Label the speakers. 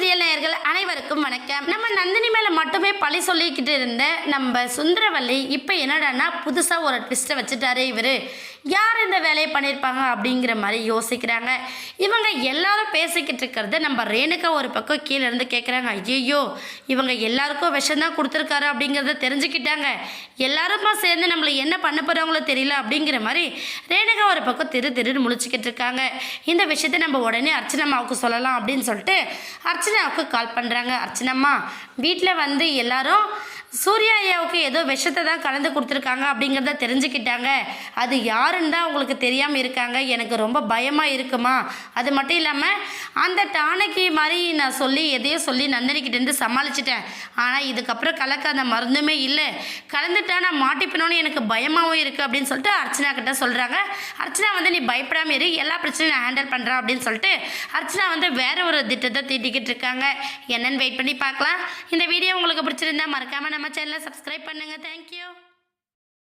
Speaker 1: Serial நேயர்கள் அனைவருக்கும் வணக்கம். நம்ம நந்தினி மேல மட்டுமே பழி சொல்லிக்கிட்டு இருந்த நம்ம சுந்தரவல்லி இப்போ என்னடான்னா புதுசா ஒரு ட்விஸ்ட்டை வச்சுட்டாரு. இவரு யார் இந்த வேலையை பண்ணியிருப்பாங்க அப்படிங்கிற மாதிரி யோசிக்கிறாங்க. இவங்க எல்லாரும் பேசிக்கிட்டு இருக்கிறத நம்ம ரேணுகா ஒரு பக்கம் கீழே இருந்து கேட்குறாங்க. ஐயோ, இவங்க எல்லாருக்கும் விஷம் தான் கொடுத்துருக்காரு அப்படிங்கிறத தெரிஞ்சுக்கிட்டாங்க. எல்லாருமா சேர்ந்து நம்மளை என்ன பண்ண போகிறாங்களோ தெரியல அப்படிங்கிற மாதிரி ரேணுகா ஒரு பக்கம் திருன்னு முழிச்சுக்கிட்டு இருக்காங்க. இந்த விஷயத்தை நம்ம உடனே அர்ச்சனம்மாவுக்கு சொல்லலாம் அப்படின்னு சொல்லிட்டு அர்ச்சனாவுக்கு கால் பண்ணுறாங்க. அர்ச்சனம்மா, வீட்டில் வந்து எல்லாரும் சூர்யா ஐயாவுக்கு ஏதோ விஷத்தை தான் கலந்து கொடுத்துருக்காங்க அப்படிங்கிறத தெரிஞ்சுக்கிட்டாங்க. அது யாருன்னு தான் உங்களுக்கு தெரியாமல் இருக்காங்க. எனக்கு ரொம்ப பயமாக இருக்குமா. அது மட்டும் இல்லாமல் அந்த டானைக்கு மாதிரி நான் எதையோ சொல்லி நந்தினிக்கிட்டேருந்து சமாளிச்சிட்டேன். ஆனால் இதுக்கப்புறம் கலக்க அந்த மருந்துமே இல்லை. கலந்துட்டா நான் மாட்டிப்பினோன்னு எனக்கு பயமாகவும் இருக்குது அப்படின்னு சொல்லிட்டு அர்ச்சனா கிட்ட சொல்கிறாங்க. அர்ச்சனா வந்து நீ பயப்படாமல் இரு, எல்லா பிரச்சனையும் நான் ஹேண்டில் பண்ணுறேன் அப்படின்னு சொல்லிட்டு அர்ச்சனா வந்து வேற ஒரு திட்டத்தை தீட்டிக்கிட்டு இருக்காங்க. என்னன்னு வெயிட் பண்ணி பார்க்கலாம். இந்த வீடியோ உங்களுக்கு பிடிச்சிருந்தா மறக்காமல் நம்ம சேனலை சப்ஸ்கிரைப் பண்ணுங்கள். தேங்க்யூ.